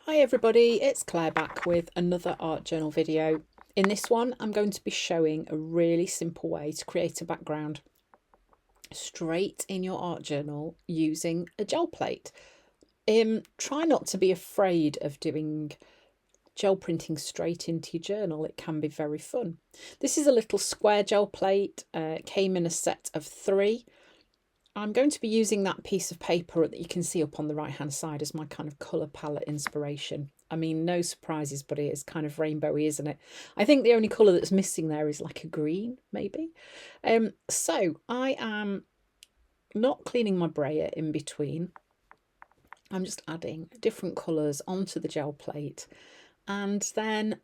Hi everybody, it's Claire back with another art journal video. In this one I'm going to be showing a really simple way to create a background straight in your art journal using a gel plate. Try not to be afraid of doing gel printing straight into your journal. It can be very fun. This is a little square gel plate, came in a set of 3. I'm going to be using that piece of paper that you can see up on the right hand side as my kind of colour palette inspiration. I mean, no surprises, but it is kind of rainbowy, isn't it? I think the only colour that's missing there is like a green, maybe. So I am not cleaning my brayer in between. I'm just adding different colours onto the gel plate and then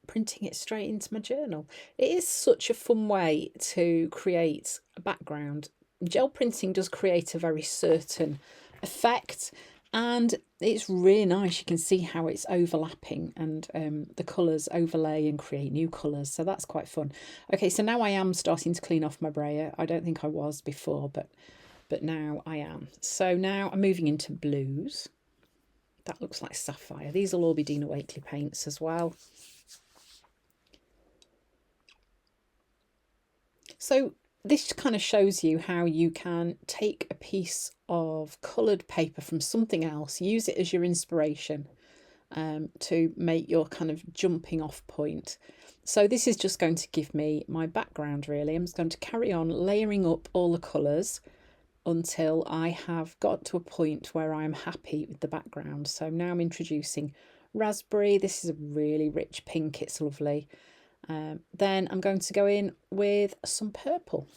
printing it straight into my journal. It is such a fun way to create a background. Gel printing does create a very certain effect and it's really nice. You can see how it's overlapping and the colours overlay and create new colours, so that's quite fun. Okay, so now I am starting to clean off my brayer. I don't think I was before, but now I am. So now I'm moving into blues. That looks like sapphire. These will all be Dina Wakley paints as well. So this kind of shows you how you can take a piece of coloured paper from something else, use it as your inspiration to make your kind of jumping off point. So this is just going to give me my background really. I'm just going to carry on layering up all the colours until I have got to a point where I'm happy with the background. So now I'm introducing raspberry. This is a really rich pink, it's lovely. Then I'm going to go in with some purple.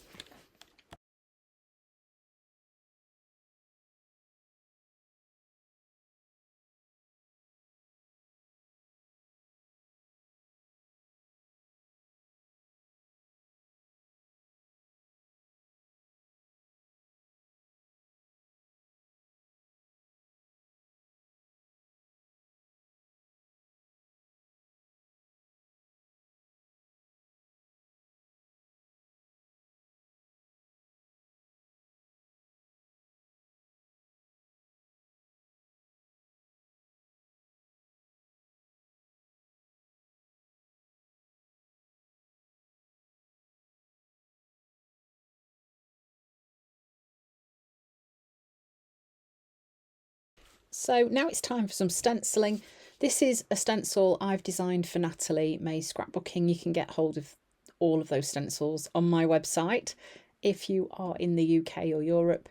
So now it's time for some stenciling. This is a stencil I've designed for Natalie May's Scrapbooking. You can get hold of all of those stencils on my website if you are in the UK or Europe,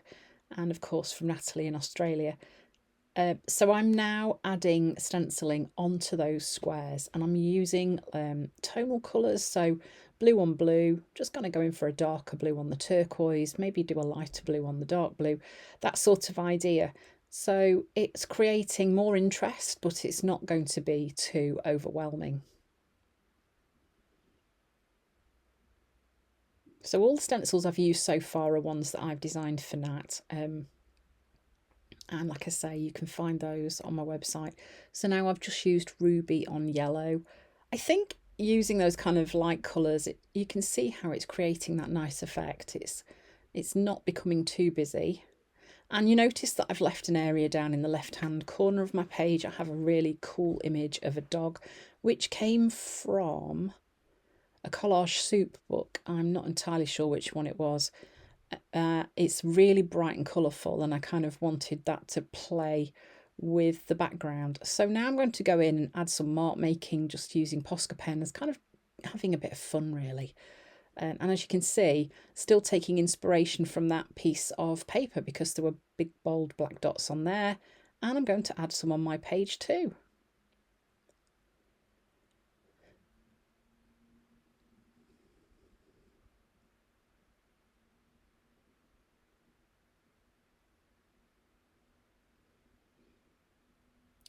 and of course from Natalie in Australia. So I'm now adding stenciling onto those squares and I'm using tonal colours, so blue on blue, just going to go in for a darker blue on the turquoise, maybe do a lighter blue on the dark blue, that sort of idea. So it's creating more interest, but it's not going to be too overwhelming. So all the stencils I've used so far are ones that I've designed for Nat. And like I say, you can find those on my website. So now I've just used ruby on yellow. I think using those kind of light colours, you can see how it's creating that nice effect. It's not becoming too busy. And you notice that I've left an area down in the left-hand corner of my page. I have a really cool image of a dog, which came from a collage soup book. I'm not entirely sure which one it was. It's really bright and colourful, and I kind of wanted that to play with the background. So now I'm going to go in and add some mark making, just using Posca pens, kind of having a bit of fun really. And as you can see, still taking inspiration from that piece of paper because there were big bold black dots on there, and I'm going to add some on my page too.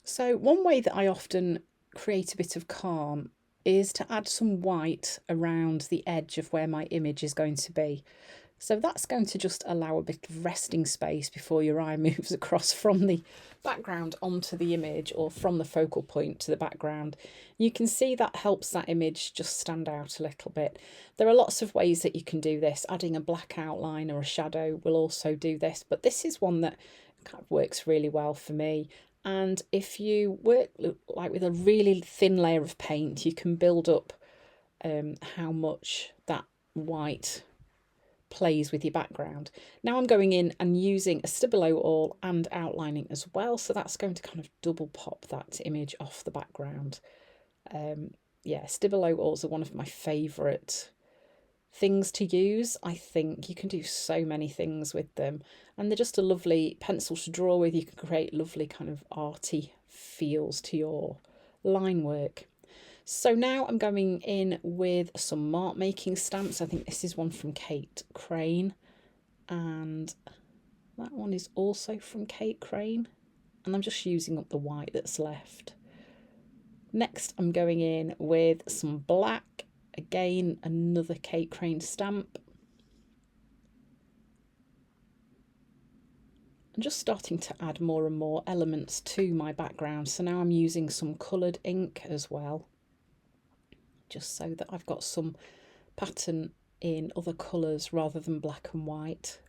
So one way that I often create a bit of calm is to add some white around the edge of where my image is going to be. So that's going to just allow a bit of resting space before your eye moves across from the background onto the image, or from the focal point to the background. You can see that helps that image just stand out a little bit. There are lots of ways that you can do this. Adding a black outline or a shadow will also do this, but this is one that kind of works really well for me. And if you work like with a really thin layer of paint, you can build up how much that white plays with your background. Now I'm going in and using a Stabilo oil and outlining as well, so that's going to kind of double pop that image off the background. Yeah, Stabilo oils are one of my favourite things to use. I think you can do so many things with them, and they're just a lovely pencil to draw with. You can create lovely kind of arty feels to your line work. So now I'm going in with some mark making stamps. I think this is one from Kate Crane, and that one is also from Kate Crane, and I'm just using up the white that's left. Next I'm going in with some black. Again, another Kate Crane stamp. I'm just starting to add more and more elements to my background. So now I'm using some coloured ink as well, just so that I've got some pattern in other colours rather than black and white.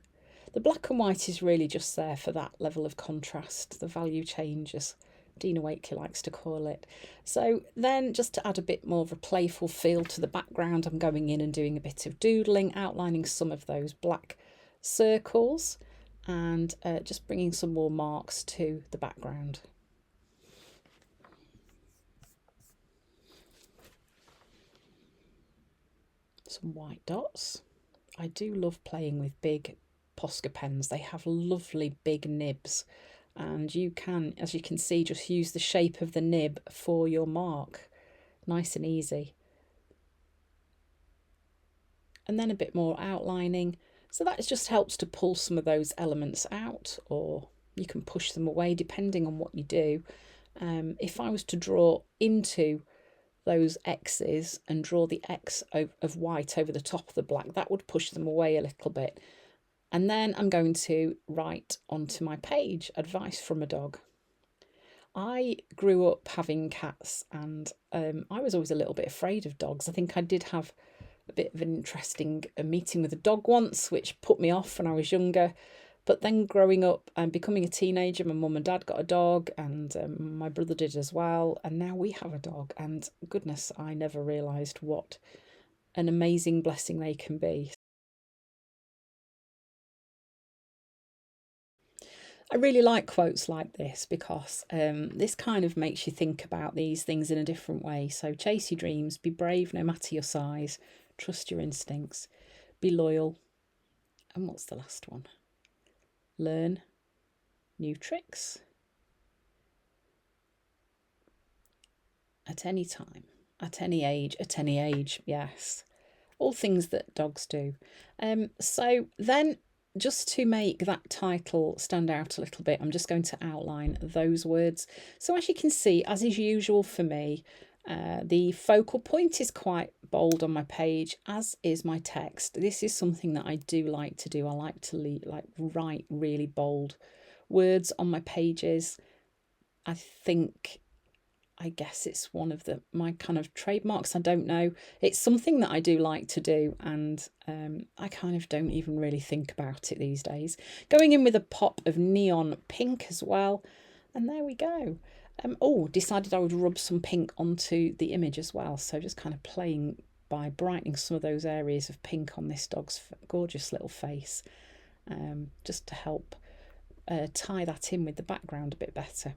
The black and white is really just there for that level of contrast, the value change, as Dina Wakley likes to call it. So then, just to add a bit more of a playful feel to the background, I'm going in and doing a bit of doodling, outlining some of those black circles, and just bringing some more marks to the background. Some white dots. I do love playing with big Posca pens. They have lovely big nibs, and you can, as you can see, just use the shape of the nib for your mark. Nice and easy. And then a bit more outlining. So that just helps to pull some of those elements out, or you can push them away depending on what you do. If I was to draw into those X's and draw the X of white over the top of the black, that would push them away a little bit. And then I'm going to write onto my page, advice from a dog. I grew up having cats, and I was always a little bit afraid of dogs. I think I did have a bit of an interesting meeting with a dog once, which put me off when I was younger. But then growing up and becoming a teenager, my mum and dad got a dog, and my brother did as well. And now we have a dog, and goodness, I never realised what an amazing blessing they can be. I really like quotes like this because this kind of makes you think about these things in a different way. So chase your dreams, be brave no matter your size, trust your instincts, be loyal. And what's the last one? Learn new tricks at any time, at any age, yes. All things that dogs do. So then, just to make that title stand out a little bit, I'm just going to outline those words. So as you can see, as is usual for me, the focal point is quite bold on my page, as is my text. This is something that I do like to do. I like to write really bold words on my pages. I guess it's one of my kind of trademarks. I don't know. It's something that I do like to do, and I kind of don't even really think about it these days. Going in with a pop of neon pink as well, and there we go. Oh, decided I would rub some pink onto the image as well. So just kind of playing by brightening some of those areas of pink on this dog's gorgeous little face, just to help tie that in with the background a bit better.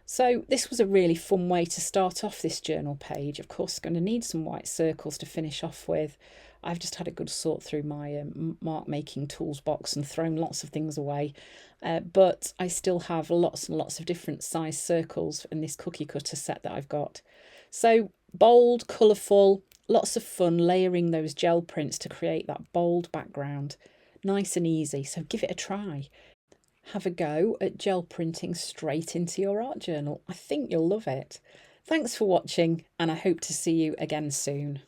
So this was a really fun way to start off this journal page. Of course, going to need some white circles to finish off with. I've just had a good sort through my mark making tools box and thrown lots of things away. But I still have lots and lots of different size circles in this cookie cutter set that I've got. So bold, colourful, lots of fun layering those gel prints to create that bold background. Nice and easy, so give it a try. Have a go at gel printing straight into your art journal. I think you'll love it. Thanks for watching, and I hope to see you again soon.